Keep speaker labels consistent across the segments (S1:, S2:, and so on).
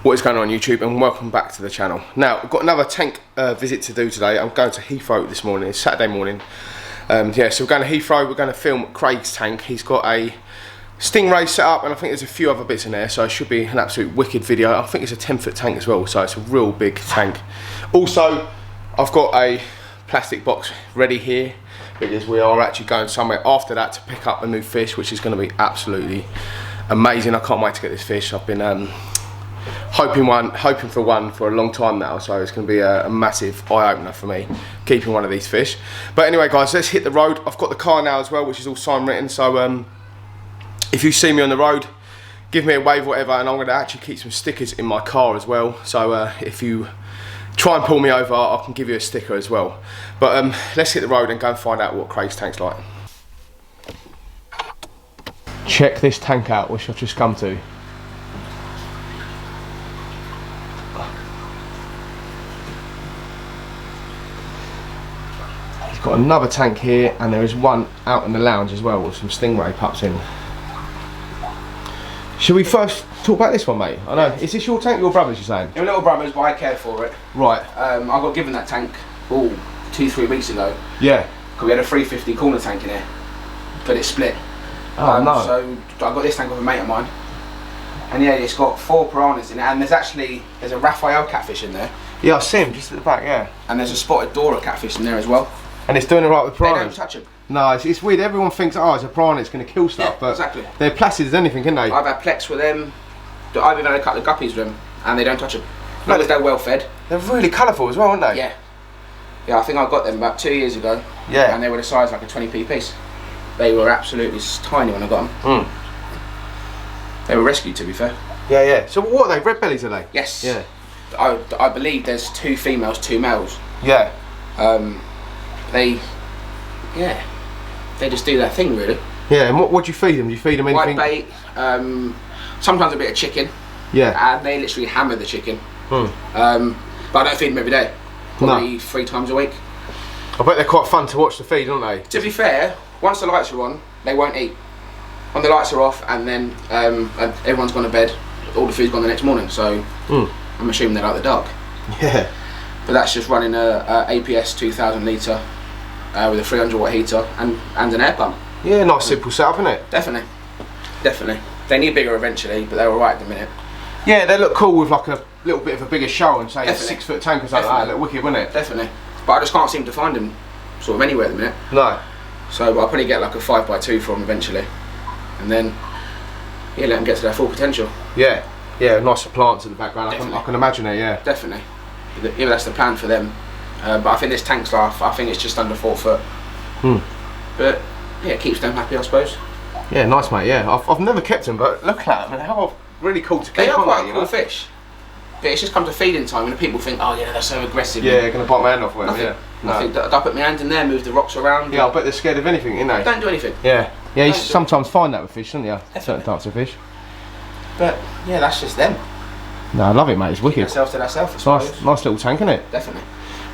S1: What is going on YouTube, and welcome back to the channel. Now, I've got another tank visit to do today. I'm going to Heathrow this morning. It's Saturday morning. Yeah, so we're going to Heathrow. We're going to film Craig's tank. He's got a Stingray set up, and I think there's a few other bits in there, so it should be an absolute wicked video. I think it's a 10-foot tank as well, so it's a real big tank. Also, I've got a plastic box ready here because we are actually going somewhere after that to pick up a new fish, which is going to be absolutely amazing. I can't wait to get this fish. I've been hoping for one for a long time now, so it's going to be a massive eye-opener for me keeping one of these fish. But anyway guys, let's hit the road. I've got the car now as well, which is all sign written, so if you see me on the road, give me a wave or whatever, and I'm going to actually keep some stickers in my car as well, so if you try and pull me over, I can give you a sticker as well. But let's hit the road and go and find out what Craig's tank's like. Check this tank out, which I've just come to. Got another tank here, and there is one out in the lounge as well with some Stingray pups in. Should we first talk about this one, mate? I know, is this your tank or your brother's, you're saying?
S2: Your little brother's, but I care for it.
S1: Right.
S2: I got given that tank 2-3 weeks ago. Yeah. Because we had a 350 corner tank in here, but it split.
S1: Oh no.
S2: So I got this tank with a mate of mine, and yeah, it's got 4 piranhas in it, and there's a Raphael catfish in there. Yeah, I see him just at the back, yeah. And there's a spotted Dora catfish in there as well.
S1: And it's doing it right with piranhas?
S2: They don't touch them.
S1: No, it's weird. Everyone thinks, oh, it's a piranha, it's going to kill stuff. Yeah, but exactly. They're placid as anything, aren't they? I've had plex with them. I've even had a couple of guppies with them, and they don't touch them. As long as they're well fed. They're really colourful as well, aren't they? Yeah. Yeah, I think I got them about 2 years ago. Yeah. And they were the size like a 20p piece. They were absolutely tiny when I got them. They were rescued, to be fair. Yeah, yeah. So what are they? Red bellies, are they? Yes. Yeah. I believe there's 2 females, 2 males. Yeah. They just do their thing, really. Yeah, and what do you feed them? Do you feed them anything? White bait, sometimes a bit of chicken. Yeah. And they literally hammer the chicken. But I don't feed them every day. Probably 3 times a week. I bet they're quite fun to watch the feed, aren't they? To be fair, once the lights are on, they won't eat. When the lights are off and then and everyone's gone to bed, all the food's gone the next morning, so I'm assuming they like the dark. Yeah. But that's just running a APS 2000 litre with a 300 watt heater and an air pump. Yeah, nice simple setup, isn't it? Definitely, definitely. They need bigger eventually, but they're alright at the minute. Yeah, they look cool with like a little bit of a bigger show and say definitely. A 6-foot tank or something like that. Look wicked, wouldn't it? Definitely. But I just can't seem to find them sort of anywhere at the minute. No. So I'll probably get like a 5x2 from them eventually, and then yeah, let them get to their full potential. Yeah, yeah, nice plants in the background. I can imagine it. Yeah, definitely. Yeah, that's the plan for them. But I think this tank's life, I think it's just under 4 foot. But yeah, it keeps them happy, I suppose. Yeah, nice, mate. Yeah, I've never kept them, but look at them and how really cool to keep. They are quite a cool fish. But it's just come to feeding time and people think, oh yeah, they're so aggressive. Yeah, they're going to bite my hand off with them. Yeah. Nothing. I put my hand in there, move the rocks around. Yeah, I bet they're scared of anything, ain't they? Don't do anything. Yeah. Yeah, you sometimes find that with fish, don't you? Definitely. Certain types of fish. But yeah, that's just them. No, I love it, mate. It's wicked. Yourself to thyself, I suppose. Nice little tank, isn't it? Definitely.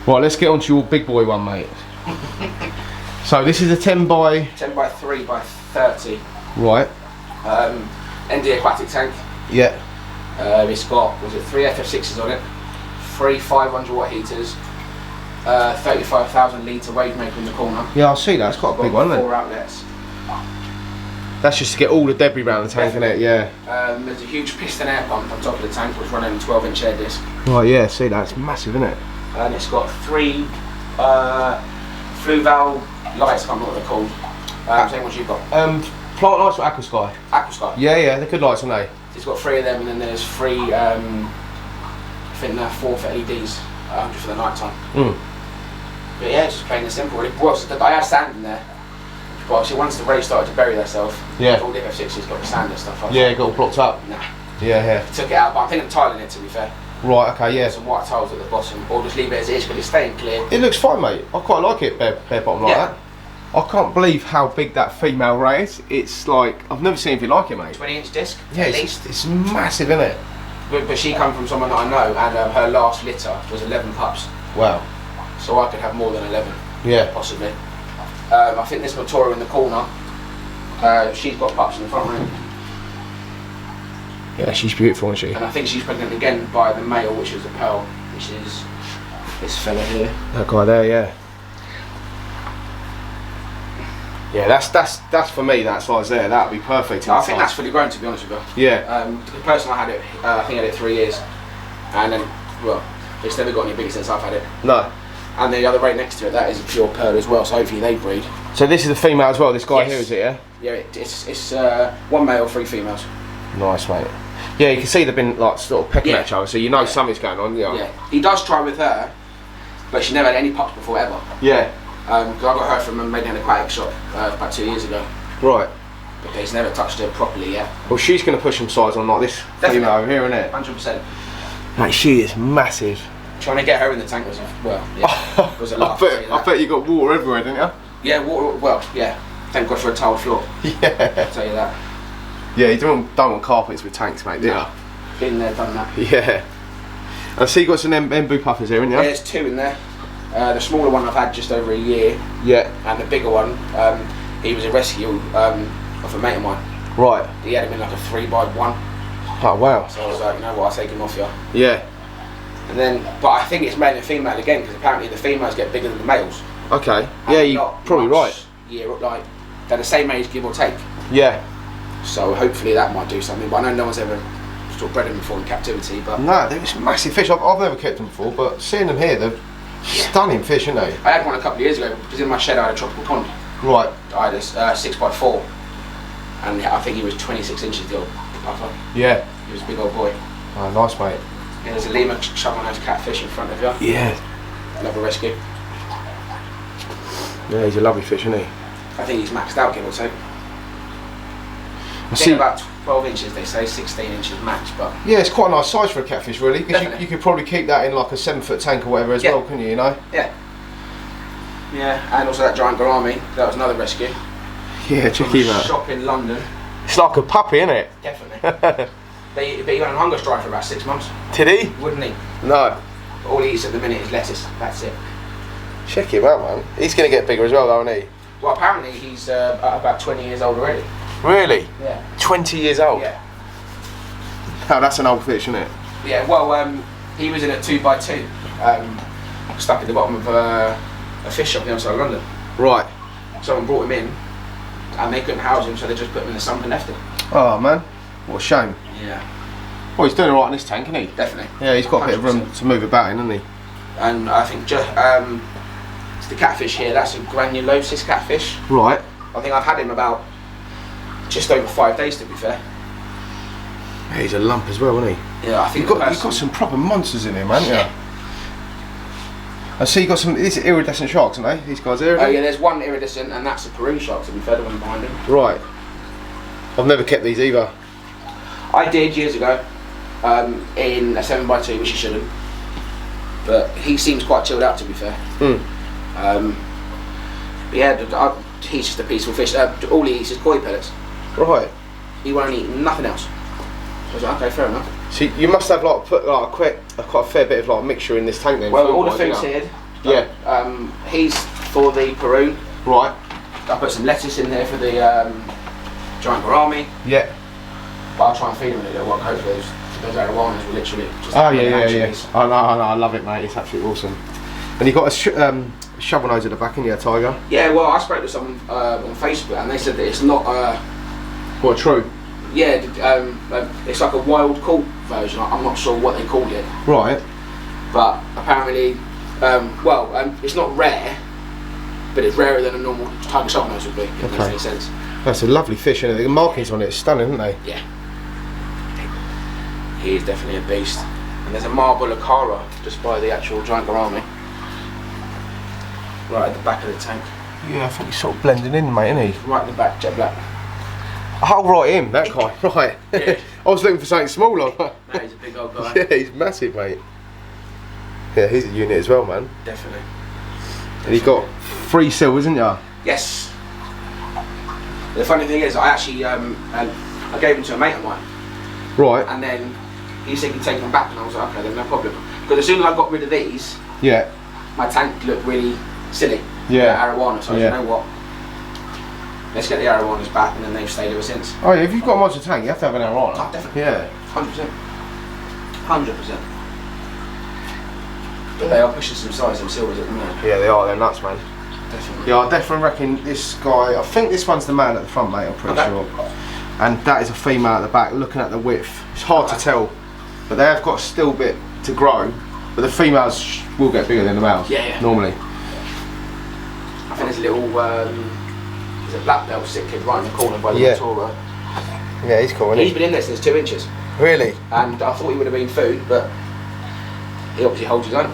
S1: Right, let's get on to your big boy one, mate. So this is a 10 by 3 by 30. Right. ND aquatic tank. Yeah. It's got 3 FF6s on it, 3 500 watt heaters, 35,000 litre wave maker in the corner. Yeah, I see that. It's quite a big one, isn't it? 4 outlets. That's just to get all the debris around the tank, isn't it? Yeah. There's a huge piston air pump on top of the tank, which running a 12-inch air disc. Right, yeah, see that. It's massive, isn't it? And it's got 3 Fluval lights, I can't remember what they're called. Same ones you've got. Plant lights or Aqua Sky? Aqua Sky. Yeah, yeah, they're good lights, aren't they? It's got 3 of them, and then there's 3, I think they're 4 for LEDs, 100 for the night time. But yeah, it's just plain and simple, really. Well, I had sand in there. But obviously once the race started to bury themselves, all the FF6s got the sand and stuff like that. Yeah, it got all blocked up. Nah. Yeah, yeah. Took it out, but I'm thinking of tiling it, to be fair. Right, okay, yeah. Some white tiles at the bottom, or just leave it as it is because it's staying clear. It looks fine, mate. I quite like it bare bottom like that. I can't believe how big that female ray is. It's like, I've never seen anything like it, mate. 20-inch disc, yeah, at least. It's massive, isn't it? But she come from someone that I know, and her last litter was 11 pups. Wow. So I could have more than 11. Yeah. Possibly. I think this Motora in the corner, she's got pups in the front room.
S2: Yeah, she's beautiful, isn't she?
S1: And I think she's pregnant again by the male, which is a pearl, which is this fella here.
S2: That guy there, yeah. Yeah, that's for me, that size there. That would be perfect.
S1: I think that's fully grown, to be honest with you.
S2: Yeah.
S1: The person I had it, I think I had it 3 years. And then, well, it's never got any bigger since I've had it.
S2: No.
S1: And the other right next to it, that is a pure pearl as well, so hopefully they breed.
S2: So this is a female as well, this guy here, is it, yeah?
S1: Yeah, it's 1 male, 3 females.
S2: Nice, mate. Yeah, you can see they've been like sort of pecking at each other, so you know something's going on,
S1: Yeah, he does try with her, but she never had any pups before ever.
S2: Yeah.
S1: Because I got her from a Maidenhead Aquatic shop about 2 years ago.
S2: Right.
S1: But he's never touched her properly yet.
S2: Well, she's going to push some size on like this female over here, isn't it?
S1: 100%.
S2: Mate, she is massive.
S1: Trying to get her in the tank was, well, yeah, was a lot.
S2: I bet you got water everywhere, didn't you?
S1: Yeah, water, well, yeah. Thank God for a tiled floor.
S2: Yeah.
S1: I'll tell you that.
S2: Yeah, you don't want carpets with tanks, mate, do you?
S1: Been there, done that.
S2: Yeah. I see you got some embu puffers here, haven't you?
S1: Yeah, there's 2 in there. The smaller one I've had just over a year.
S2: Yeah.
S1: And the bigger one, he was a rescue of a mate of mine.
S2: Right.
S1: He had him in like a 3x1.
S2: Oh, wow.
S1: So I was like, you know what, I'll take him off you.
S2: Yeah.
S1: And then, but I think it's male and female again, because apparently the females get bigger than the males.
S2: Okay. Yeah, you're probably right.
S1: Yeah, like, they're the same age, give or take.
S2: Yeah.
S1: So hopefully that might do something, but I know no one's ever sort of bred them before in captivity, but...
S2: No, they're just massive fish. I've never kept them before, but seeing them here, they're stunning fish, aren't they?
S1: I had one a couple of years ago, because in my shed I had a tropical pond.
S2: Right.
S1: I had a 6x4, and I think he was 26 inches, the old puffer.
S2: Yeah.
S1: He was a big old boy.
S2: Oh, nice, mate.
S1: Yeah, there's a lemur shoveling those catfish in front of you.
S2: Yeah.
S1: Another rescue.
S2: Yeah, he's a lovely fish, isn't he?
S1: I think he's maxed out, give or take.
S2: I see
S1: about 12 inches, they say, 16 inches max, but...
S2: Yeah, it's quite a nice size for a catfish, really, because you could probably keep that in like a 7-foot tank or whatever as well, couldn't you, know?
S1: Yeah. Yeah, and also that giant gourami, that was another rescue.
S2: Yeah, check him out.
S1: Shop in London.
S2: It's like a puppy, isn't it?
S1: Definitely. But he went on hunger strike for about 6 months.
S2: Did he?
S1: Wouldn't he?
S2: No.
S1: All he eats at the minute is lettuce, that's it.
S2: Check him out, man. He's going to get bigger as well, though, isn't he?
S1: Well, apparently he's about 20 years old already.
S2: Really?
S1: Yeah.
S2: 20 years old?
S1: Yeah.
S2: Oh, that's an old fish, isn't it?
S1: Yeah, well, he was in a 2x2, stuck at the bottom of a fish shop on the other side of London.
S2: Right.
S1: Someone brought him in, and they couldn't house him, so they just put him in the sump and left him.
S2: Oh, man. What a shame.
S1: Yeah.
S2: Well, he's doing alright in this tank, isn't he?
S1: Definitely.
S2: Yeah, he's got a bit of room to move about in, hasn't he?
S1: And I think it's the catfish here, that's a granulosis catfish.
S2: Right.
S1: I think I've had him about just over 5 days, to be fair.
S2: Yeah, he's a lump as well, isn't he?
S1: Yeah, I think
S2: you've got some proper monsters in here, man. Yeah. I see you got some. These are iridescent sharks, aren't they? These guys here.
S1: Oh yeah, there's one iridescent, and that's a Peru shark. To be fair, the one behind him.
S2: Right. I've never kept these either.
S1: I did years ago, in a 7x2, which you shouldn't. But he seems quite chilled out, to be fair. But yeah, he's just a peaceful fish. All he eats is koi pellets.
S2: Right.
S1: He won't eat nothing else. I was like, okay, fair enough.
S2: So you must have like put like quite a fair bit of like mixture in this tank then.
S1: Well, all the food's here.
S2: Yeah.
S1: He's for the Peru.
S2: Right.
S1: I put some lettuce in there for the giant gourami.
S2: Yeah.
S1: But I'll try and feed him in a little while. Hopefully those arowanas will literally just...
S2: Oh yeah. I know, I love it, mate. It's absolutely awesome. And you got a shovel nose at the back, in your tiger.
S1: Yeah, well, I spoke to someone on Facebook, and they said that it's not...
S2: What, true?
S1: Yeah, it's like a wild caught version. I'm not sure what they called it. Right. But apparently, it's not rare, but it's rarer than a normal tiger shovel nose would be, if that makes any sense.
S2: That's a lovely fish, isn't it? The markings on it are stunning, aren't they?
S1: Yeah. He is definitely a beast. And there's a marble acara just by the actual giant gourami. Right at the back of the tank.
S2: Yeah, I think he's sort of blending in, mate, isn't he?
S1: Right at the back, jet black.
S2: Oh, right, him, that guy, right. Yeah. I was looking for something smaller.
S1: No, he's a big old guy.
S2: Yeah, he's massive, mate. Yeah, he's a unit as well, man.
S1: Definitely.
S2: And he got 3 silvers, isn't ya?
S1: Yes. The funny thing is, I actually I gave him to a mate of mine.
S2: Right.
S1: And then he said he'd take them back, and I was like, okay, then no problem. Because as soon as I got rid of these,
S2: yeah,
S1: my tank looked really silly.
S2: Yeah.
S1: Arowana, so I said, you know what? Let's get the arowanas back, and then they've stayed ever since.
S2: Oh yeah, if you've got a monster tank, you have to have an arowana.
S1: Oh, definitely.
S2: Yeah. 100%. 100%. But they are pushing some size, them silvers at the minute.
S1: Yeah, they are. They're nuts, man.
S2: Definitely.
S1: Yeah, I definitely reckon this guy. I think this one's the man at the front, mate. I'm pretty sure. And that is a female at the back. Looking at the width, it's hard to tell, but they have got a still bit to grow. But the females will get bigger than the males.
S2: Yeah.
S1: Normally.
S2: I think there's a little. There's a black belt cichlid right in the corner by the Torah.
S1: Yeah, he's cool, isn't he?
S2: He's been in there since 2 inches.
S1: Really?
S2: And I thought he would have been food, but he obviously holds his own.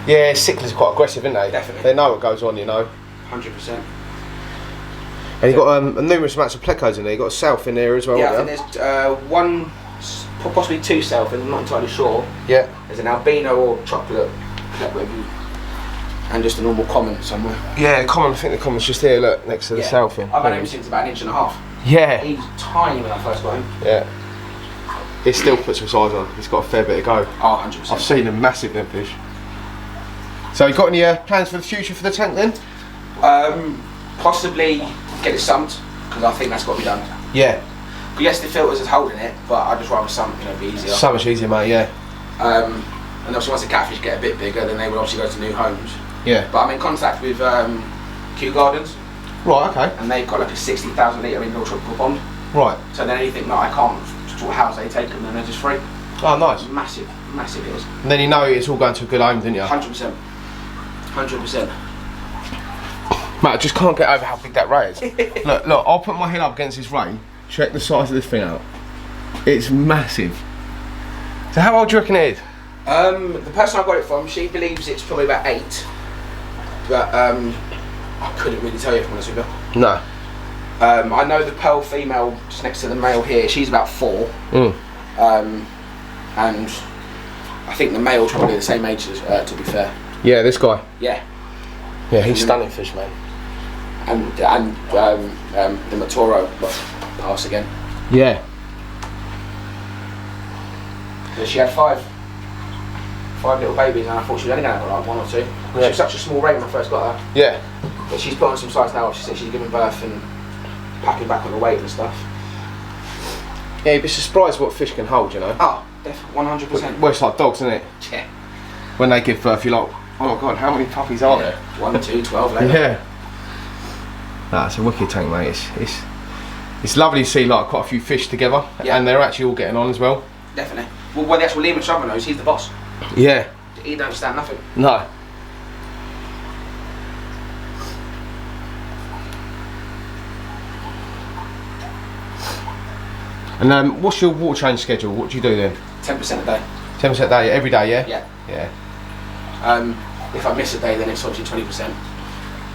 S1: Yeah, cichlids are quite aggressive, aren't they?
S2: Definitely.
S1: They know what goes on, you know.
S2: 100%.
S1: And you've got numerous amounts of plecos in there. You've got a self in there as well.
S2: Yeah, I think there's one, possibly 2 self, and I'm not entirely sure.
S1: Yeah.
S2: There's an albino or chocolate plec, and just a normal common somewhere.
S1: Yeah, common. I think the common's just here, look, next to the self in.
S2: I've had him since about 1.5 inches.
S1: Yeah.
S2: He was tiny when I first got him.
S1: Yeah. It still puts some size on. He's got a fair bit to go.
S2: Oh, 100%.
S1: I've seen them massive, them fish. So you got any plans for the future for the tank then?
S2: Possibly get it sumped, because I think that's got to be done.
S1: Yeah.
S2: Yes, the filters is holding it, but I'd just rather sump, you know, be easier.
S1: So much easier, mate, yeah.
S2: And obviously once the catfish get a bit bigger, then they will obviously go to new homes.
S1: Yeah.
S2: But I'm in contact with Kew Gardens.
S1: Right, okay.
S2: And they've got like a 60,000 litre indoor tropical pond.
S1: Right.
S2: So then anything that I can't sort of house, they take them and they're just free.
S1: Oh, nice.
S2: Massive, massive it is.
S1: And then you know it's all going to a good home, didn't you?
S2: 100%. 100%.
S1: Mate, I just can't get over how big that ray is. Look, I'll put my head up against this ray. Check the size of this thing out. It's massive. So how old do you reckon it is?
S2: The person I got it from, she believes it's probably about 8. But I couldn't really tell you, if I'm honest with you.
S1: No.
S2: I know the pearl female just next to the male here, she's about 4. And I think the male's probably the same age as, to be fair.
S1: Yeah, this guy.
S2: Yeah.
S1: Yeah, he's stunning fish, man.
S2: And the Matoro pass again.
S1: Yeah.
S2: So she had 5 little babies, and I thought she was only going to have like 1 or 2. Yeah. She was such a small rate when I first got her.
S1: Yeah.
S2: But she's put on some size now. She said she's giving birth and packing back on the weight and stuff.
S1: Yeah, you'd be surprised what fish can hold, you know.
S2: Oh, definitely, 100%.
S1: Well, it's like dogs, isn't it?
S2: Yeah.
S1: When they give birth, you're like, oh god, how many puppies are there?
S2: 1, 2, 12 later.
S1: Yeah. That's a wicked tank, mate. It's lovely to see like quite a few fish together, and they're actually all getting on as well.
S2: Definitely. Well, the actual Lehman Struggle knows he's the boss.
S1: Yeah.
S2: He don't understand nothing.
S1: No. And what's your water change schedule? What do you do then?
S2: 10% a day.
S1: 10% a day, every day, yeah?
S2: Yeah.
S1: Yeah.
S2: If I miss a day, then it's obviously 20%.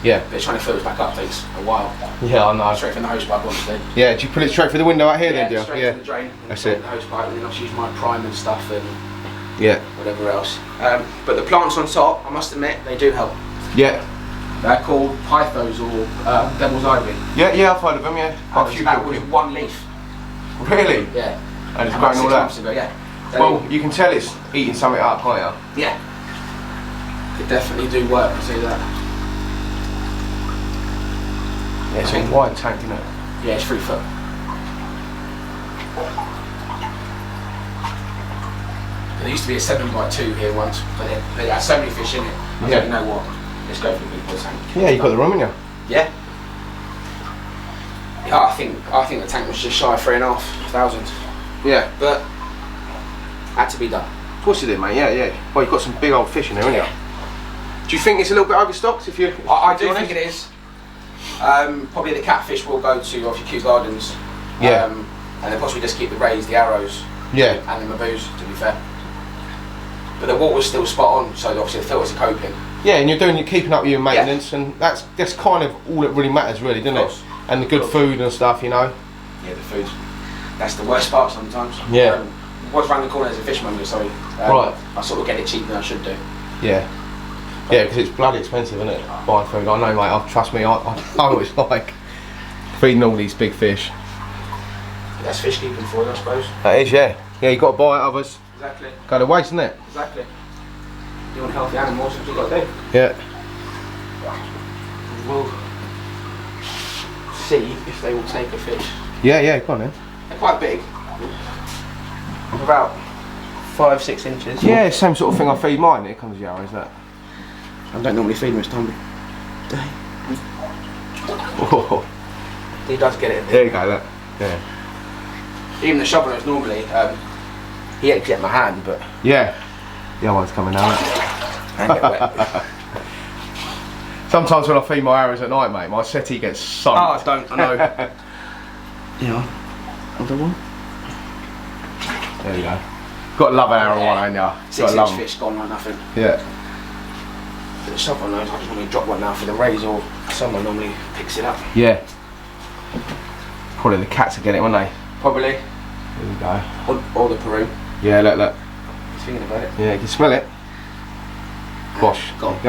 S1: Yeah.
S2: But trying to fill it back up takes a while.
S1: Yeah, I know.
S2: Straight from the hose pipe, obviously.
S1: Yeah, do you put it straight through the window out here then, do you?
S2: Straight from the drain.
S1: That's it.
S2: The hose pipe, and then I'll use my prime and stuff and whatever else. But the plants on top, I must admit, they do help.
S1: Yeah.
S2: They're called pythos or devil's ivy.
S1: Yeah, I've heard of them, yeah.
S2: Quite a few people with 1 leaf.
S1: Really?
S2: Yeah.
S1: And it's growing all that?
S2: Ago, yeah.
S1: Well, you can tell it's eating something up, can't you?
S2: Yeah. Could definitely do work, I see that.
S1: Yeah, it's a wide tank, isn't it?
S2: Yeah, it's 3 foot. There used to be a 7x2 here once, but they had so many fish in it. I don't know what. Let's go for the big boy tank.
S1: Yeah, you got the room, haven't you?
S2: Yeah. Yeah, I think the tank was just shy of 3,500.
S1: Yeah.
S2: But had to be done.
S1: Of course you did, mate. Yeah. Well, you've got some big old fish in there, haven't you? Do you think it's a little bit overstocked? If you,
S2: I do think it is. Probably the catfish will go to obviously Kew Gardens.
S1: Yeah.
S2: And then possibly just keep the rays, the arrows.
S1: Yeah.
S2: And the maboos, to be fair. But the water's still spot on, so obviously the filters are coping.
S1: Yeah, and you're keeping up with your maintenance, and that's kind of all that really matters, really, doesn't it? And the good food and stuff, you know.
S2: Yeah, the food. That's the worst part sometimes.
S1: Yeah.
S2: What's around the corner is a fishmonger, sorry.
S1: Right.
S2: I sort of get it cheaper than I should do.
S1: Yeah. Yeah, because it's bloody expensive, isn't it? Buying food. I know, mate. Trust me. I know what it's like feeding all these big fish.
S2: That's fish keeping for you, I suppose.
S1: That is, yeah. Yeah, you got to buy it, others.
S2: Exactly.
S1: Go to waste, isn't it?
S2: Exactly. You want healthy animals, that's what you've got to do.
S1: Yeah.
S2: We'll see if they will take a fish.
S1: Yeah, go on then.
S2: They're quite big. about 5-6 inches.
S1: Yeah, same sort of thing I feed mine. Here comes Yarrow, is that?
S2: I don't normally feed him this time of day.
S1: Oh.
S2: He does get it.
S1: There you go, look. Yeah.
S2: Even the shovelers normally, he ain't getting my hand, but
S1: yeah, the other one's coming out.
S2: And get wet.
S1: Sometimes when I feed my arrows at night, mate, my settee gets soaked.
S2: Oh, I don't. I know. Yeah. Other one.
S1: There you go. Got to love an arowana, ain't ya?
S2: 6-inch fish gone like nothing.
S1: Yeah.
S2: But the shovel knows I just normally drop one now for the rays, or someone normally picks it up.
S1: Yeah. Probably the cats will get it, won't they?
S2: Probably.
S1: There you go.
S2: Or the Peru.
S1: Yeah, look.
S2: He's thinking about it.
S1: Yeah, you can smell it. Bosh.
S2: Go on.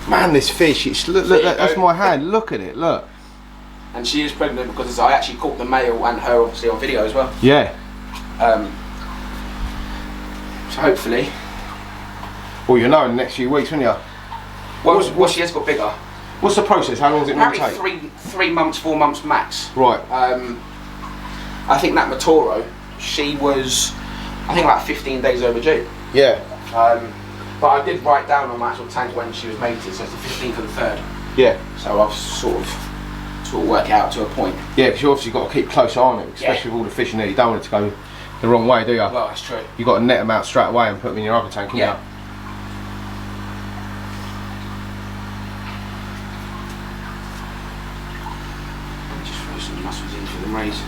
S1: Man, this fish, it's look, that's my hand, look at it, look.
S2: And she is pregnant because I actually caught the male and her obviously on video as well.
S1: Yeah.
S2: So hopefully.
S1: Well, you'll know in the next few weeks, won't you?
S2: Well, she has got bigger.
S1: What's the process? How long does it normally take?
S2: 3 months, 4 months max.
S1: Right.
S2: I think that Matoro, she was, I think about 15 days overdue.
S1: Yeah.
S2: But I did write down on my actual tank when she was mated, so it's the 15th of the 3rd.
S1: Yeah.
S2: So I've sort of work out to a point.
S1: Yeah, because you obviously got to keep close eye on it, especially with all the fish in there. You don't want it to go the wrong way, do you?
S2: Well, that's true.
S1: You got to net them out straight away and put them in your other tank, haven't you?
S2: Just throw some mussels in for the rays.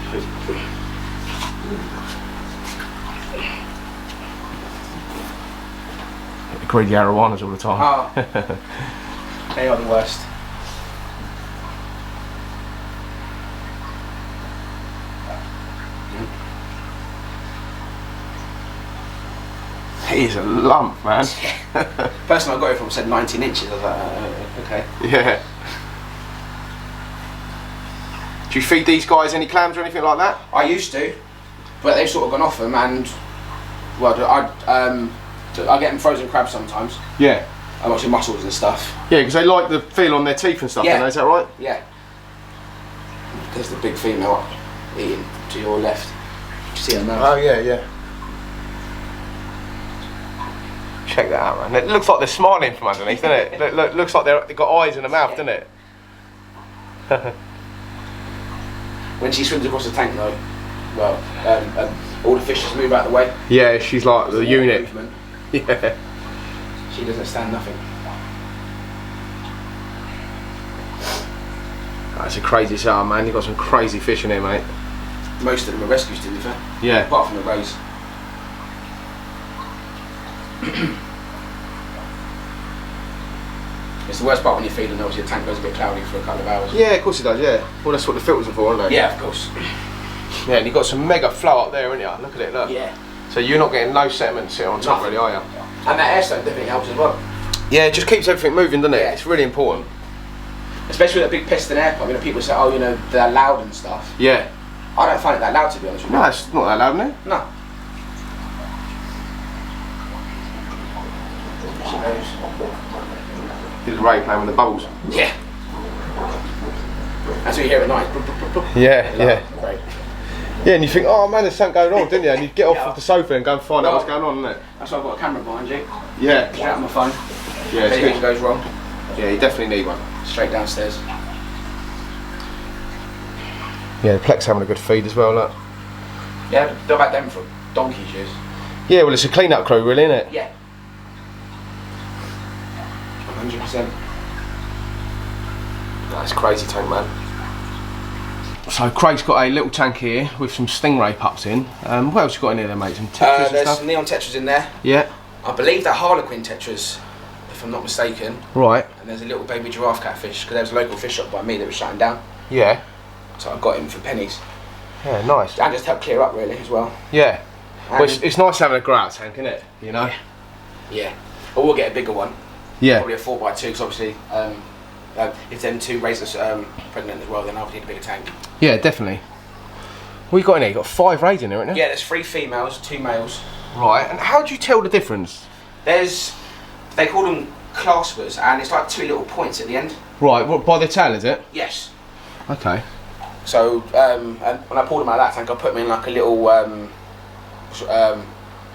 S1: Greedy arowanas all the time.
S2: Oh. They are the worst.
S1: He is a lump, man.
S2: First time I got it from said 19 inches. I was like, okay.
S1: Yeah. Do you feed these guys any clams or anything like that?
S2: I used to, but they've sort of gone off them, and well, I get them frozen crabs sometimes.
S1: Yeah.
S2: I'm watching mussels and stuff.
S1: Yeah, because they like the feel on their teeth and stuff, don't they? Is that right?
S2: Yeah. There's the big female eating to your left. You see her now?
S1: Oh yeah. Check that out, man. It looks like they're smiling from underneath, doesn't it? Looks like they've got eyes in the mouth, doesn't it?
S2: When she swims across the tank though, well, all the fish just move out of the way.
S1: Yeah, she's like the unit.
S2: Movement.
S1: Yeah.
S2: She doesn't stand nothing.
S1: That's a crazy setup, man. You've got some crazy fish in here, mate.
S2: Most of them are rescues, to be fair.
S1: Yeah.
S2: Apart from the rays. It's the worst part when you feed them, obviously the tank goes a bit cloudy for a couple of hours.
S1: Yeah, of course it does, yeah. Well, that's what the filters are for, aren't they?
S2: Yeah, of course.
S1: Yeah, and you've got some mega flow up there, haven't you? Look at it, look.
S2: Yeah.
S1: So you're not getting no sediment sit on top, really, are you?
S2: And that air stone definitely helps as well.
S1: Yeah, it just keeps everything moving, doesn't it? Yeah. It's really important.
S2: Especially with a big piston air pump, you know, people say, oh, you know, they're loud and stuff.
S1: Yeah.
S2: I don't find it that loud, to be honest with you.
S1: No, it's not that loud, isn't it?
S2: No.
S1: There's a ray playing with the bubbles.
S2: Yeah. That's what you hear at night.
S1: Yeah.
S2: Great.
S1: Yeah, and you think, oh man, there's something going on, didn't you? And you get off of the sofa and go and find out what's going on, isn't it?
S2: That's why I've got a camera behind you.
S1: Yeah.
S2: Straight on my phone.
S1: Yeah,
S2: if anything goes wrong.
S1: Yeah, you definitely need one.
S2: Straight downstairs.
S1: Yeah, the Plex having a good feed as well, look.
S2: Yeah, they're about them for donkey's years.
S1: Yeah, well, it's a clean-up crew, really, isn't it?
S2: Yeah. 100%.
S1: That's crazy tank, man. So Craig's got a little tank here with some Stingray pups in. What else you got in here then, mate? Some tetras and
S2: there's
S1: stuff?
S2: some neon tetras in there.
S1: Yeah.
S2: I believe they're harlequin tetras, if I'm not mistaken.
S1: Right.
S2: And there's a little baby giraffe catfish, because there was a local fish shop by me that was shutting down.
S1: Yeah.
S2: So I got him for pennies.
S1: Yeah, nice.
S2: And just help clear up really as well.
S1: Yeah. Well, it's nice having a grow out tank, isn't it? You know?
S2: Yeah. But we'll get a bigger one.
S1: Yeah.
S2: Probably a 4x2, because obviously if them two raisins are pregnant as well, then I'll need a bigger tank.
S1: Yeah, definitely. What you got in here? You got 5 rays in there, haven't you?
S2: Yeah, there's 3 females, 2 males.
S1: Right, and how do you tell the difference?
S2: They call them claspers, and it's like 2 little points at the end.
S1: Right, well, by the tail, is it?
S2: Yes.
S1: Okay.
S2: So and when I pulled them out of that tank, I put them in like a little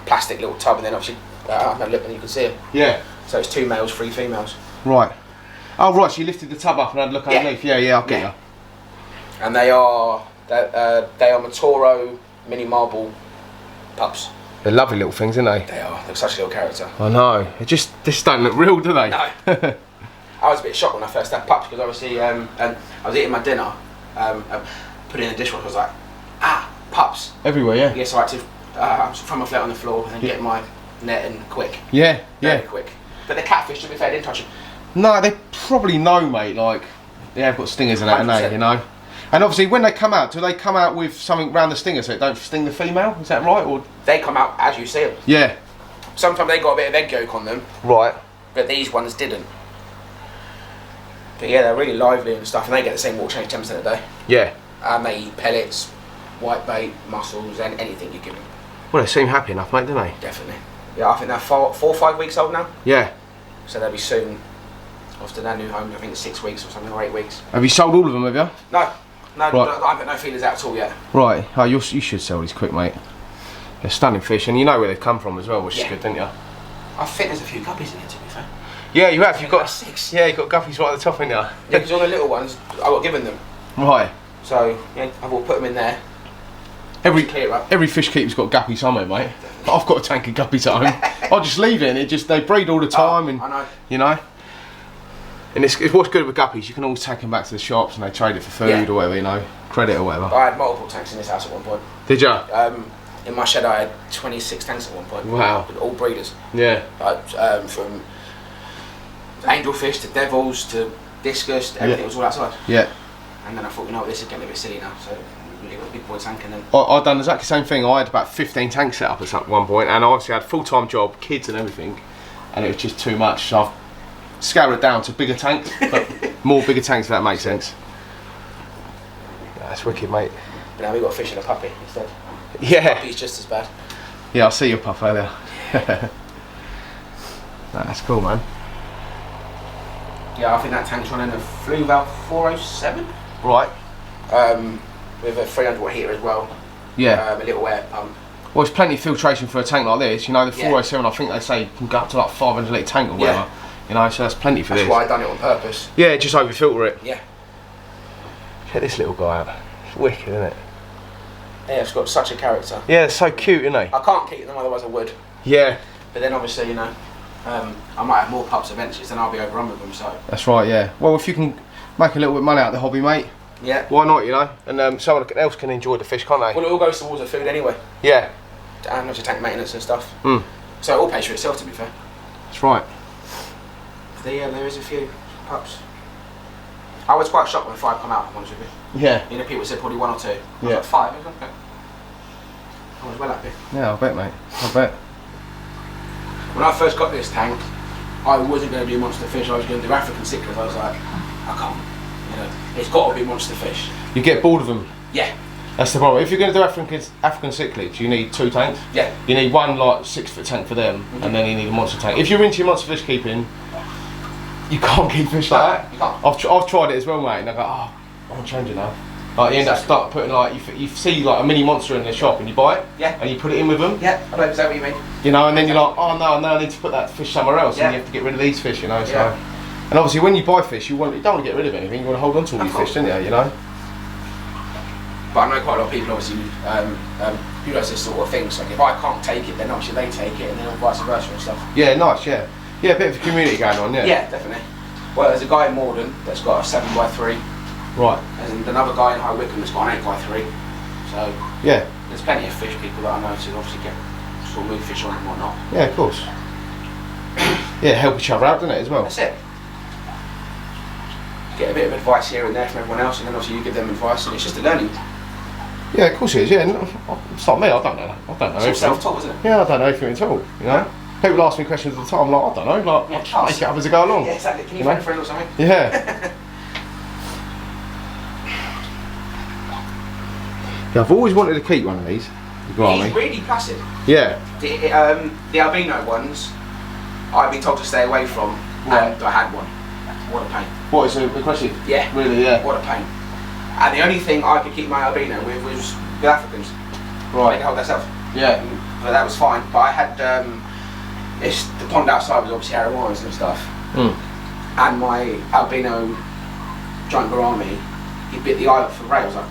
S2: plastic little tub, and then obviously I had a look and you can see them. Yeah. So it's 2 males, 3 females. Right. Oh right, so you lifted the tub up and had a look underneath. Yeah, yeah, I'll get you. And they are Matoro mini marble pups. They're lovely little things, aren't they? They are. They're such a little character. I know. They just don't look real, do they? No. I was a bit shocked when I first had pups because obviously, and I was eating my dinner, put it in the dishwasher. I was like, pups everywhere. Yeah. Yes, I had to throw my flat on the floor and get my net in quick. Yeah. Very quick. But the catfish, to be fair, didn't touch them. No, they probably know, mate. Like they have got stingers in that, haven't they? You know. And obviously, when they come out, do they come out with something round the stinger so it don't sting the female? Is that right? Or they come out as you see them. Yeah. Sometimes they got a bit of egg yolk on them. Right. But these ones didn't. But yeah, they're really lively and stuff, and they get the same water change 10% a day. Yeah. And they eat pellets, white bait, mussels, and anything you give them. Well, they seem happy enough, mate, don't they? Definitely. Yeah, I think they're 4 or 5 weeks old now. Yeah. So they'll be soon off to their new home. I think it's 6 weeks or something, or 8 weeks. Have you sold all of them, have you? No. No, right. I haven't got no feelers out at all yet. Right. Oh, you should sell these quick, mate. They're stunning fish, and you know where they've come from as well, which is good, don't you? I think there's a few guppies in here, to be fair. Yeah, you have. You've got 6. Yeah, you've got guppies right at the top, haven't you? Yeah, because all the little ones, I got given them. Right. So, yeah, I will put them in there. Every fish keeper's got guppies somewhere, mate. I've got a tank of guppies at home. I'll just leave it, and they breed all the time, and I know. You know. And it's what's good with guppies, you can always take them back to the shops and they trade it for food or whatever, you know, credit or whatever. I had multiple tanks in this house at one point. Did you? In my shed I had 26 tanks at one point. Wow. All breeders. Yeah. From angelfish to devils to discus to everything was all outside. Yeah. And then I thought, you know what, this is getting a bit silly now, so we got a big boy tank and then... I've done exactly the same thing. I had about 15 tanks set up at one point, and I obviously had a full-time job, kids and everything, and it was just too much. So I've scaled it down to bigger tanks, but more bigger tanks if that makes sense. Yeah, that's wicked, mate. But now we've got a fish and a puppy instead. Yeah. Puppy's just as bad. Yeah, I see your pup earlier. That's cool, man. Yeah, I think that tank's running a Fluval 407. Right. With a 300 watt heater as well. Yeah. A little air pump. Well, there's plenty of filtration for a tank like this. You know, the 407, I think they say can go up to like 500 litre tank or whatever. You know, so that's plenty for this. That's why I done it on purpose. Yeah, just over filter it. Yeah. Check this little guy out. It's wicked, isn't it? Yeah, it's got such a character. Yeah, it's so cute, isn't it? I can't keep them, otherwise I would. Yeah. But then obviously, you know, I might have more pups eventually, then I'll be overrun with them, so. That's right, yeah. Well, if you can make a little bit of money out of the hobby, mate. Yeah. Why not, you know? And someone else can enjoy the fish, can't they? Well, it all goes towards the food anyway. Yeah. And obviously tank maintenance and stuff. Mm. So it all pays for itself, to be fair. That's right. There is a few pups. I was quite shocked when 5 come out, I'm honest with you. Yeah. You know, people said probably 1 or 2. I was like 5, I was like, okay. I was well happy. Yeah, I bet, mate. I bet. When I first got this tank, I wasn't going to do monster fish, I was going to do African cichlids. I was like, I can't. You know, it's got to be monster fish. You get bored of them? Yeah. That's the problem. If you're going to do African cichlids, you need 2 tanks. Yeah. You need one like 6-foot tank for them, and then you need a monster tank. If you're into your monster fish keeping, you can't keep fish like that. You can't. I've tried it as well, mate, and I go, I want to change it now. Like you end up start putting like you see like a mini monster in the shop and you buy it, and you put it in with them. Yeah, I know exactly what you mean. You know, and then you're like, oh no, I need to put that fish somewhere else, and you have to get rid of these fish, you know. So, and obviously when you buy fish, you don't want to get rid of anything. You want to hold on to all your fish, don't you? You know. But I know quite a lot of people obviously who does this sort of thing. So like if I can't take it, then obviously they take it, and then vice versa and stuff. Yeah, nice. Yeah. Yeah, a bit of a community going on, yeah. Yeah, definitely. Well, there's a guy in Morden that's got a 7x3. Right. And another guy in High Wycombe that's got an 8x3. So yeah, there's plenty of fish people that I know to obviously get sort of move fish on and whatnot. Yeah, of course. Yeah, help each other out, doesn't it, as well? That's it. Get a bit of advice here and there from everyone else, and then obviously you give them advice, and it's just a learning. Yeah, of course it is. Yeah, it's not me. I don't know. It's all self-taught, isn't it? Yeah, I don't know anything at all. You know. People ask me questions all the time, I'm like, I don't know, like, I'll make it up as I go along. Yeah, exactly. Can you find a friend or something? Yeah. Yeah, I've always wanted to keep one of these. He's really placid. Yeah. The albino ones, I've been told to stay away from, and I had one. What a pain. What, is it aggressive? Yeah. Really, yeah. What a pain.
S1: And the only thing I could keep my albino with was Africans.
S2: Right.
S1: They can hold themselves.
S2: Yeah.
S1: But that was fine. But I had the pond outside was obviously arowanas and stuff. And my albino giant gourami, he bit the eye up for rails. Like,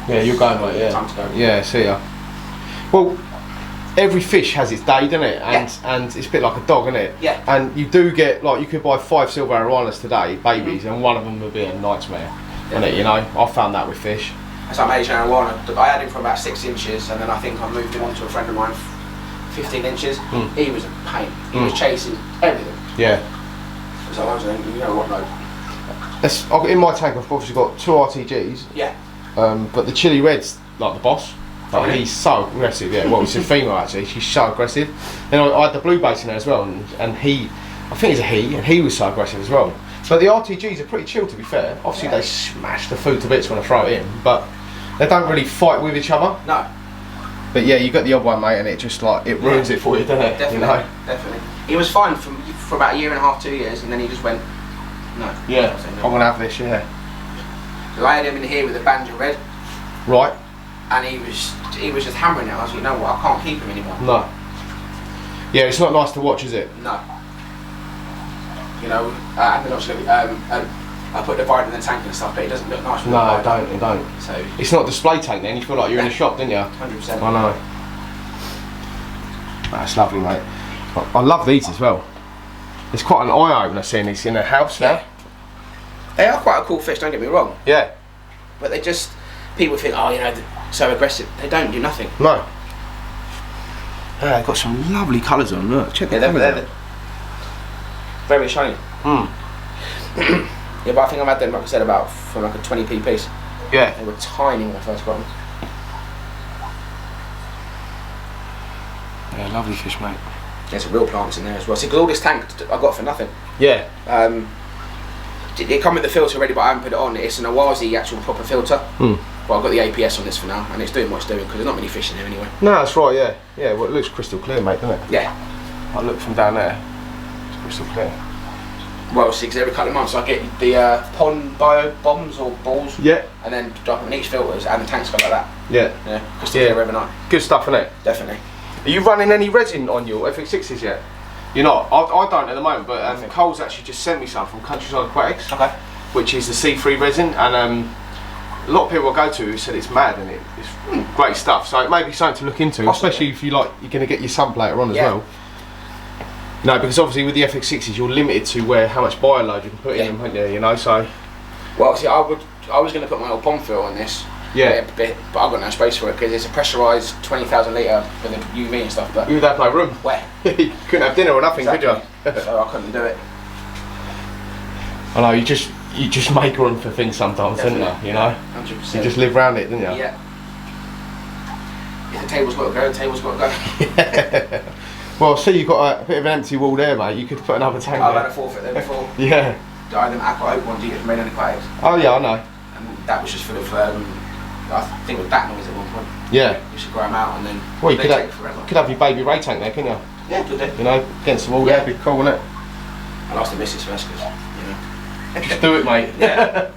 S2: yeah, you're going, mate. Yeah.
S1: Time to go.
S2: Yeah, see ya. Well, every fish has its day, doesn't it? And it's a bit like a dog, isn't it?
S1: Yeah.
S2: And you do get, like, you could buy 5 silver arowanas today, babies, and one of them would be a nightmare. Isn't it? You know, I found that with fish.
S1: That's like my Asian arowana. I had him for about 6 inches, and then I think I moved him on to a friend of mine, 15 inches. He was a pain. He was chasing everything.
S2: Yeah.
S1: So I was like, you know what, no.
S2: In my tank, I've obviously got 2 RTGs.
S1: Yeah.
S2: But the Chili Red's like the boss. Like, he's so aggressive. Yeah. Well, it's a female actually. She's so aggressive. Then I had the blue base in there as well, and he, I think it's a he, and he was so aggressive as well. But the RTGs are pretty chill, to be fair. Obviously, they smash the food to bits when I throw it in, but they don't really fight with each other.
S1: No.
S2: But yeah, you got the odd one, mate, and it just like it ruins it for you, doesn't it?
S1: Definitely.
S2: You know?
S1: Definitely. He was fine for about 1.5 years, 2 years, and then he just went, no.
S2: Yeah. I'm gonna have this. Yeah.
S1: So I had him in here with a banjo red.
S2: Right.
S1: And he was just hammering it. I was like, you know what? I can't keep him anymore.
S2: No. Yeah, it's not nice to watch, is it?
S1: No. You know, and then obviously, I put the divider in the tank and stuff, but it doesn't look nice.
S2: No, it don't. So it's not a display tank then. You feel like you're in a shop, don't you?
S1: 100%.
S2: I know. That's lovely, mate. I love these as well. It's quite an eye opener seeing these in a house now.
S1: They are quite a cool fish. Don't get me wrong.
S2: Yeah.
S1: But they just, people think, oh, you know, they're so aggressive. They don't do nothing.
S2: No. Yeah, they've got some lovely colours on. Look, check the colours out.
S1: Very shiny. Yeah, but I think I've had them, like I said, about for like a 20p piece.
S2: Yeah.
S1: They were tiny when I first got them.
S2: Yeah, lovely fish, mate.
S1: There's some real plants in there as well. See, because all this tank I got for nothing.
S2: Yeah.
S1: It come with the filter already, but I haven't put it on. It's an Awazi actual proper filter. But I've got the APS on this for now, and it's doing what it's doing because there's not many fish in there anyway.
S2: No, that's right. Yeah. Yeah. Well, it looks crystal clear, mate, doesn't it?
S1: Yeah.
S2: I look from down there. It's crystal clear.
S1: Well, see, because every couple of months I get the pond bio bombs or balls.
S2: Yeah.
S1: And then drop them in each filters, and the tanks go like that.
S2: Yeah.
S1: Yeah. Crystal clear every night.
S2: Good stuff, isn't it?
S1: Definitely.
S2: Are you running any resin on your FX6s yet? You're not? I don't at the moment, but Cole's actually just sent me some from Countryside Aquatics. Okay. Which is the C3 resin, and a lot of people I go to said it's mad and it's great stuff. So it may be something to look into, especially if you're going to get your sump later on as well. No, because obviously with the FX6s you're limited to how much bio load you can put in them, aren't you? You know, so.
S1: Well, see, I was going to put my old pond filter on this. Yeah. But I've got no space for it because it's a pressurised 20,000 litre for the UV and stuff. But
S2: you'd have no room.
S1: Where?
S2: You couldn't have dinner or nothing, could you?
S1: So I couldn't do it.
S2: I know, you just make room for things sometimes, don't you? You know?
S1: 100%.
S2: You just live around it, don't you?
S1: Yeah. If the table's got to go, the table's got to go.
S2: Well, see, you've got a bit of an empty wall there, mate. You could put another tank
S1: I've
S2: there.
S1: had a 4 foot there before.
S2: Yeah.
S1: I had them aqua oak ones you get from Rain Aquatics.
S2: Oh yeah, I know.
S1: And that was just full of, I think it was bat noise at one point.
S2: Yeah.
S1: You should grow them out and then
S2: well, you
S1: they take forever.
S2: Could have your baby ray tank there, couldn't you?
S1: Yeah, could do.
S2: You know, against the wall there, be cool, wouldn't it?
S1: I'll ask the missus first because, you know.
S2: Just do it, mate. Yeah.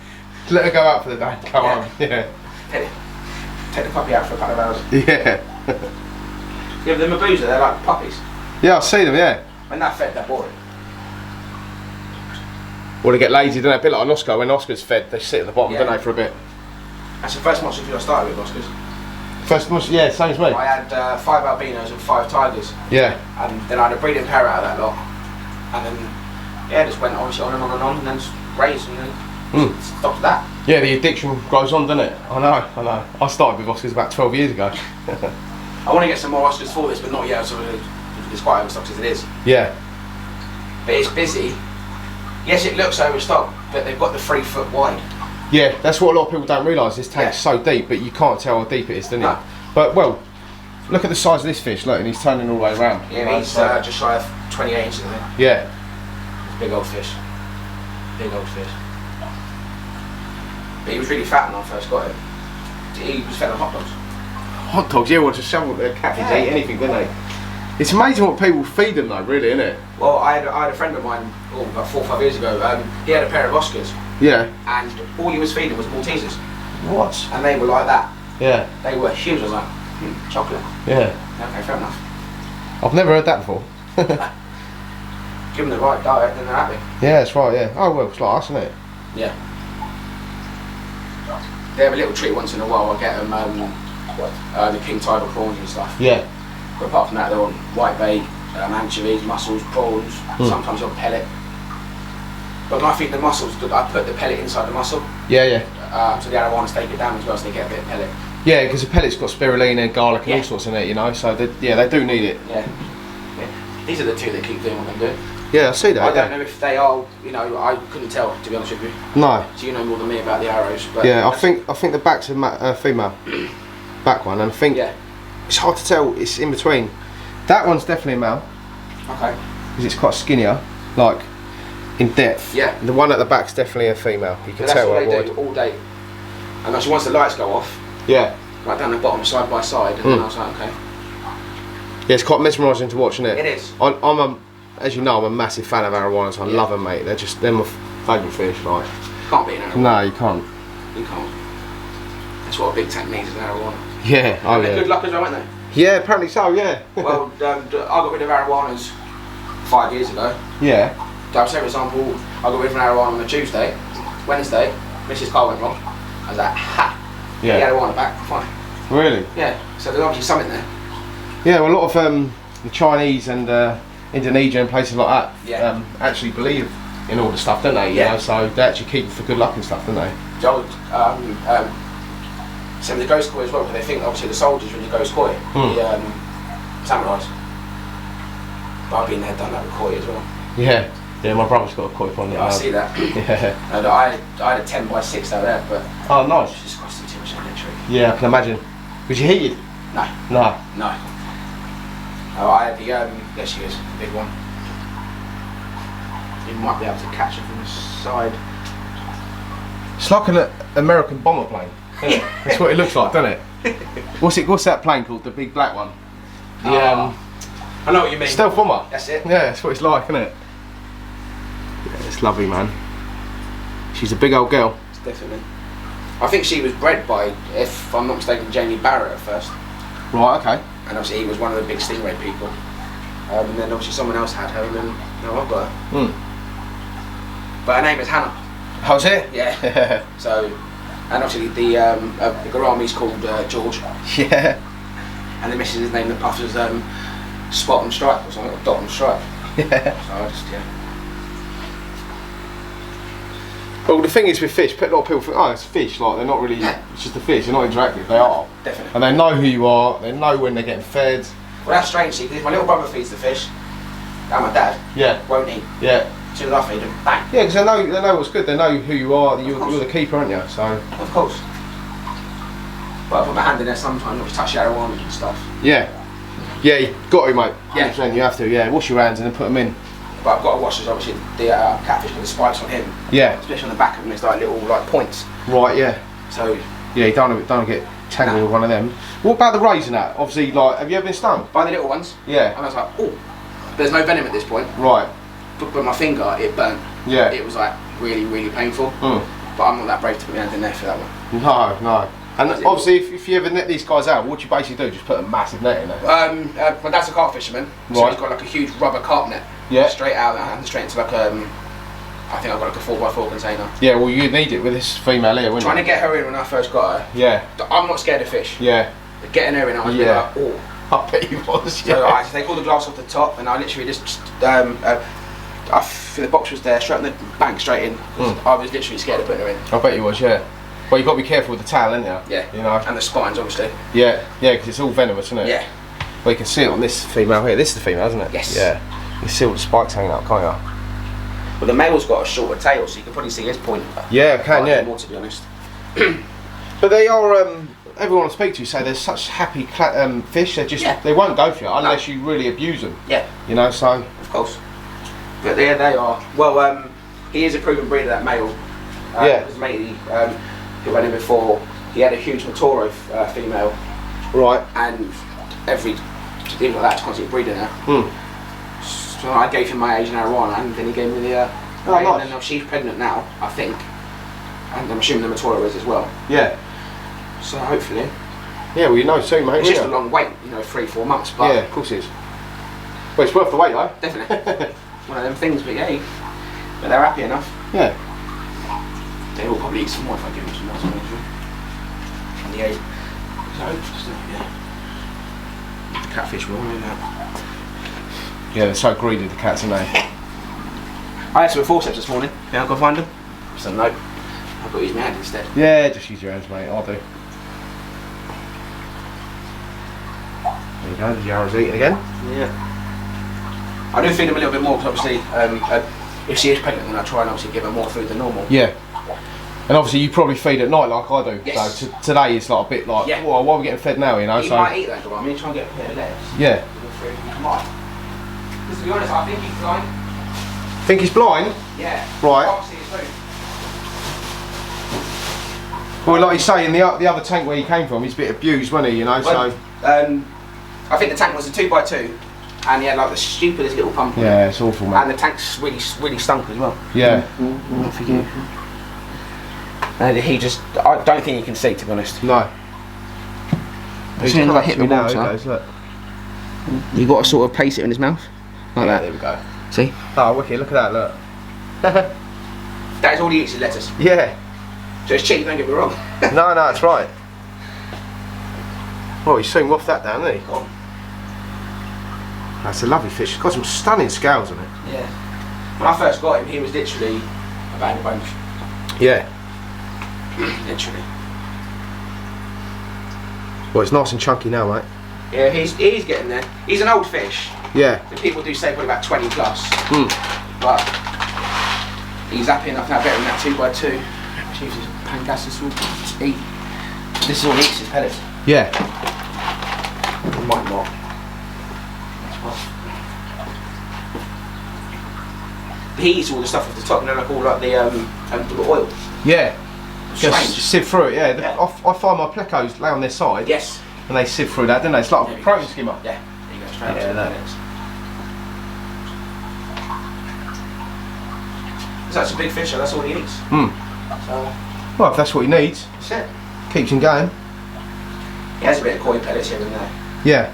S2: Let her go out for the day. Come on. Yeah.
S1: Take the puppy out for a couple of hours.
S2: Yeah.
S1: Yeah, but the Mabuza, they're like puppies.
S2: Yeah, I've seen them, yeah.
S1: When they're fed, they're boring.
S2: Well, they get lazy, don't they? A bit like an Oscar. When Oscar's fed, they sit at the bottom, don't they, for a bit.
S1: That's the first monster I started with, Oscars.
S2: First monster, yeah, same as me.
S1: I had 5 albinos and 5 tigers.
S2: Yeah.
S1: And then I had a breeding pair out of that lot. And then, yeah, just went obviously on and then just raised and then stopped that.
S2: Yeah, the addiction grows on, doesn't it? I know. I started with Oscars about 12 years ago.
S1: I want to get some more Oscars for this, but not yet, so it's quite overstocked as it is.
S2: Yeah.
S1: But it's busy. Yes, it looks overstocked, but they've got the 3 foot wide.
S2: Yeah, that's what a lot of people don't realise. This tank's so deep, but you can't tell how deep it is, do you?
S1: No.
S2: But, well, look at the size of this fish, look, and he's turning all the way around.
S1: Yeah, he's just shy of 28 inches, I think.
S2: Yeah.
S1: Big old fish. Big old fish. But he was really fat when I first got him. He was fed on hot dogs.
S2: Hot dogs, yeah, well, just shovel the catfish eat anything, don't they? It's amazing what people feed them though, really, isn't it?
S1: Well, I had a friend of mine, about 4 or 5 years ago, he had a pair of Oscars.
S2: Yeah.
S1: And all he was feeding was Maltesers.
S2: What?
S1: And they were like that.
S2: Yeah.
S1: They were huge. I was like, chocolate.
S2: Yeah.
S1: Okay, fair enough.
S2: I've never heard that before.
S1: Give them the right diet, then they're happy.
S2: Yeah, that's right, yeah. Oh, well, it's like us, isn't it?
S1: Yeah. They have a little treat once in a while. I get them the king tidal prawns and stuff.
S2: Yeah.
S1: But apart from that, they're on white bait, anchovies, mussels, prawns, sometimes on pellet. But when I feed the mussels, I put the pellet inside the mussel.
S2: Yeah, yeah.
S1: So the arowanas take it down as well, so they get a bit of pellet.
S2: Yeah, because the pellet's got spirulina, garlic and all sorts in it, you know, so they do need it.
S1: Yeah. These are the two that keep doing what they're doing.
S2: Yeah, I see that.
S1: I don't know if they are, you know, I couldn't tell, to be honest with you.
S2: No.
S1: So you know more than me about the arrows. But
S2: yeah, I think the back's a female back one, and I think it's hard to tell, it's in between. That one's definitely a male.
S1: Okay.
S2: Because it's quite skinnier, like in depth.
S1: Yeah.
S2: The one at the back's definitely a female. You can tell.
S1: That's what they do all day. And actually, once the lights go off, right down the bottom, side by side, and then I was like, okay.
S2: Yeah, it's quite mesmerising to watch, isn't it?
S1: It is.
S2: As you know, I'm a massive fan of arowanas. I love them, mate. They're my favourite fish. Like,
S1: can't be an arowana.
S2: No, you can't.
S1: You can't. That's what a big tank needs, is an arowana.
S2: Yeah. Oh, yeah.
S1: Good luck as well, weren't they?
S2: Yeah, apparently so. Yeah.
S1: Well, I got rid of arowanas 5 years ago.
S2: Yeah.
S1: So, say for example, I got rid of an arowana on a Tuesday, Wednesday, Mrs. Car went wrong. I was like, ha!
S2: Yeah.
S1: The arowana back, fine.
S2: Really?
S1: Yeah. So there's obviously something there.
S2: Yeah, well, a lot of the Chinese and Indonesia and places like that actually believe in all the stuff, don't they?
S1: Yeah.
S2: You know, so they actually keep it for good luck and stuff, don't they?
S1: Same with the ghost koi as well, because they think obviously the soldiers when you ghost koi, the samurais. But I've been there, done that with koi as well.
S2: Yeah. Yeah, my brother's got a koi pond.
S1: Yeah, I see that.
S2: Yeah.
S1: And I had a 10x6 out there, but
S2: oh, nice.
S1: It's just costing too much electric.
S2: Yeah, I can imagine. Was you heated?
S1: No.
S2: No.
S1: No. Oh, I had the there she is, the big one. You might be able to catch it from the side.
S2: It's like an American bomber plane. Isn't it? That's what it looks like, doesn't it? What's that plane called? The big black one? The
S1: I know what you mean.
S2: Stealth bomber.
S1: That's it.
S2: Yeah, that's what it's like, isn't it? Yeah, it's lovely, man. She's a big old girl.
S1: Definitely. I think she was bred by, if I'm not mistaken, Jamie Barrett at first.
S2: Right, okay.
S1: And obviously he was one of the big Stingray people. And then obviously someone else had her, and then now I've got her. But her name is Hannah.
S2: How's it?
S1: Yeah. So, and obviously the Gourami's called George.
S2: Yeah.
S1: And the missus' name that puffs is Spot and Stripe or something, or Dot and Stripe.
S2: Yeah.
S1: So I just,
S2: Well, the thing is with fish, a lot of people think, oh, it's fish, like they're not really, it's just a fish, they're not interactive, they are.
S1: Definitely.
S2: And they know who you are, they know when they're getting fed.
S1: Well, that's strange, see, because if my little brother feeds the fish, and my dad won't eat.
S2: Yeah.
S1: As soon as I feed him, bang.
S2: Yeah, because they know what's good, they know who you are, you're the keeper, aren't you? So.
S1: Of course. But I put my hand in there sometimes, I'll touch the arowanas and stuff.
S2: Yeah. Yeah, you got to, mate. 100%, you have to, wash your hands and then put them in.
S1: But I've got to wash, obviously, the catfish with the spikes on him.
S2: Yeah.
S1: Especially on the back of him, there's like little points.
S2: Right, yeah.
S1: So.
S2: Yeah, you don't want to get tangled with one of them. What about the rays and that? Obviously, like, have you ever been stung?
S1: By the little ones?
S2: Yeah.
S1: And I was like, oh, there's no venom at this point.
S2: Right.
S1: But with my finger, it burnt.
S2: Yeah.
S1: It was like really, really painful. But I'm not that brave to put my hand in there for that one.
S2: No. And obviously, if you ever net these guys out, what do you basically do? Just put a massive net in there?
S1: My dad's a carp fisherman, so he's got like a huge rubber carp net.
S2: Yeah.
S1: Straight out and straight into like I think I've got like a 4x4 container.
S2: Yeah, well you'd need it with this female here, wouldn't you?
S1: Trying to get her in when I first got her.
S2: Yeah.
S1: I'm not scared of fish.
S2: Yeah.
S1: But getting her in, I was like, oh.
S2: I bet you was, yeah.
S1: So I just take all the glass off the top and I literally just, the box was there, straight in the bank, straight in. I was literally scared of putting her in.
S2: I bet you was, yeah. Well, you've got to be careful with the tail, haven't you?
S1: Yeah.
S2: You know.
S1: And the spines, obviously.
S2: Yeah, because it's all venomous, isn't it?
S1: Yeah.
S2: Well, you can see it on this female here. This is the female, isn't it?
S1: Yes.
S2: Yeah. You can see all the spikes hanging up, can't you?
S1: Well, the male's got a shorter tail, so you can probably see his point.
S2: Yeah, I can, yeah.
S1: More, to be honest.
S2: But they are, everyone I speak to say they're such happy fish, they won't go for you unless you really abuse them.
S1: Yeah.
S2: You know, so.
S1: Of course. But there they are. Well, he is a proven breeder, that male. His matey, who went in before, he had a huge Matoro female.
S2: Right.
S1: And even like that's constantly breeding now. So I gave him my Asian arowana, and then he gave me the
S2: nice.
S1: And then she's pregnant now, I think. And I'm assuming the Matoro is as well.
S2: Yeah.
S1: So hopefully.
S2: Yeah, well, you know soon, mate.
S1: It's just a long wait, you know, 3-4 months. But
S2: yeah, of course it is. Well, it's worth the wait, though.
S1: Definitely. One of them things, but yeah, but they're happy enough.
S2: Yeah.
S1: They will probably eat some more if I give them some more. And the egg. So, yeah. The catfish will, know that.
S2: Yeah, they're so greedy, the cats, aren't they?
S1: I had some forceps this morning. Yeah, I'll go find them. So no, I've got to use my hand instead.
S2: Yeah, just use your hands, mate. I'll do. There you go, the Yarra's eating again.
S1: Yeah. I do feed them a little bit more because obviously, if she is pregnant, then I try and obviously give her more food than normal.
S2: Yeah. And obviously you probably feed at night like I do.
S1: Yes.
S2: So today it's like a bit like, well, why are we getting fed now, you know?
S1: You might eat that, but I mean, try and get a pair of legs.
S2: Yeah.
S1: Because to be honest, I think he's blind.
S2: Think he's blind?
S1: Yeah.
S2: Right.
S1: I can't see his food.
S2: Well, like you say, in the other tank where he came from, he's a bit abused, wasn't he, you know,
S1: well,
S2: so...
S1: I think the tank was a 2x2, and he had like the stupidest little pump.
S2: Yeah, it's awful, man.
S1: And the tank's really stunk as well.
S2: Yeah.
S1: Not for you. And he just, I don't think he can see, to be honest.
S2: No.
S1: He's going to hit the
S2: now,
S1: water.
S2: he goes, look.
S1: You've got to sort of place it in his mouth, like that.
S2: There we go.
S1: See?
S2: Oh, wicked, look at that, look.
S1: That is all he eats is lettuce.
S2: Yeah.
S1: So it's cheap, don't get me wrong.
S2: No, that's right. Well, he's soon off that down, isn't he?
S1: Oh.
S2: That's a lovely fish. It's got some stunning scales on it.
S1: Yeah. When I first got him, he was literally a bag of bones.
S2: Yeah.
S1: Literally.
S2: Well, it's nice and chunky now, mate.
S1: Yeah, he's getting there. He's an old fish.
S2: Yeah.
S1: The people do say probably about 20 plus.
S2: Mm.
S1: But he's happy enough now, better than that 2x2. Jesus, Pangassus will eat. This is all he eats, is pellets.
S2: Yeah.
S1: He might not. He eats all the stuff at the top, and then like all like the oil.
S2: Yeah.
S1: Strange.
S2: Just sieve through it, yeah. I find my plecos lay on their side.
S1: Yes.
S2: And they sieve through that, don't they? It's like a protein skimmer.
S1: Yeah. There you go, straight up to the pellets. So that's a big fish, so that's all he eats.
S2: Hmm.
S1: So,
S2: well, if that's what he needs.
S1: That's it.
S2: Keeps him going.
S1: He has a bit of koi pellets here and there.
S2: Yeah.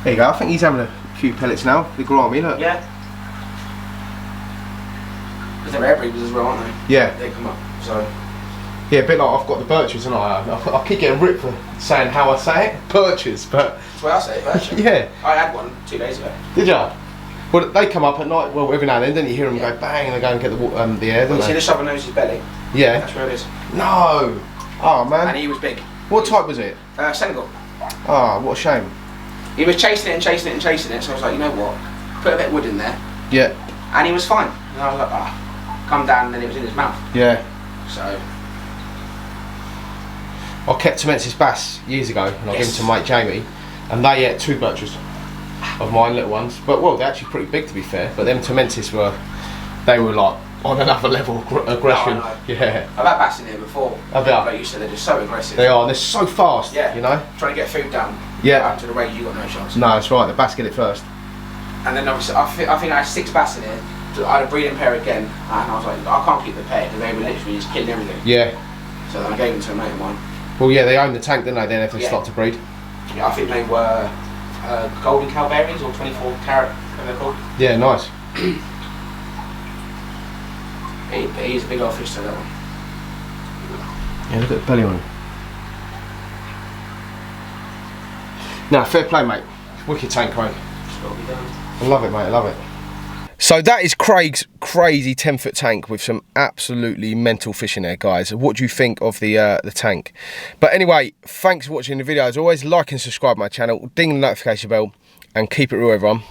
S2: There you go, I think he's having a few pellets now, the grimy, look.
S1: Yeah. Because they're air breeders as well, aren't they?
S2: Yeah.
S1: They come up, so.
S2: Yeah, a bit like I've got the birches, and I keep getting ripped for saying how I say it, birches, but...
S1: That's the way I say it, birches.
S2: Yeah.
S1: I had one 2 days ago.
S2: Did you? Well, they come up at night, well, every now and then, don't you hear them go bang, and they go and get the air, don't
S1: You
S2: they?
S1: see the shovel nose's belly?
S2: Yeah.
S1: That's where it is.
S2: No! Oh, man.
S1: And he was big.
S2: What type was it?
S1: Senegal.
S2: Oh, what a shame.
S1: He was chasing it and chasing it and chasing it, so I was like, you know what? Put a bit of wood in there.
S2: Yeah.
S1: And he was fine. And I was like, come down, and then it was in his mouth.
S2: Yeah.
S1: So.
S2: I kept Temensis bass years ago, and I gave them to mate Jamie, and they ate 2 birches of mine, little ones. But well, they're actually pretty big to be fair. But them Temensis were like on another level of aggression.
S1: No,
S2: yeah.
S1: I've had bass in here before.
S2: I bet.
S1: Like you said, they're just so aggressive.
S2: They are. They're so fast.
S1: Yeah.
S2: You know.
S1: Trying to get food down.
S2: Yeah.
S1: Out to the range, you got no chance.
S2: No, that's right. The bass get it first.
S1: And then obviously, I think I had 6 bass in here. So I had a breeding pair again, and I was like, I can't keep the pair because they were literally just killing everything.
S2: Yeah.
S1: So then I gave them to a mate of mine.
S2: Well, yeah, they own the tank, didn't they? Then if they start to breed.
S1: Yeah, I think they were golden Calberries or 24 carat, whatever they're called.
S2: Yeah, nice.
S1: He's a big old fish to that one.
S2: Yeah, look at the belly on him. No, fair play, mate. Wicked tank, Craig. I love it, mate. I love it. So that is Craig's crazy 10-foot tank with some absolutely mental fish in there, guys. What do you think of the tank? But anyway, thanks for watching the video. As always, like and subscribe to my channel, ding the notification bell, and keep it real, everyone.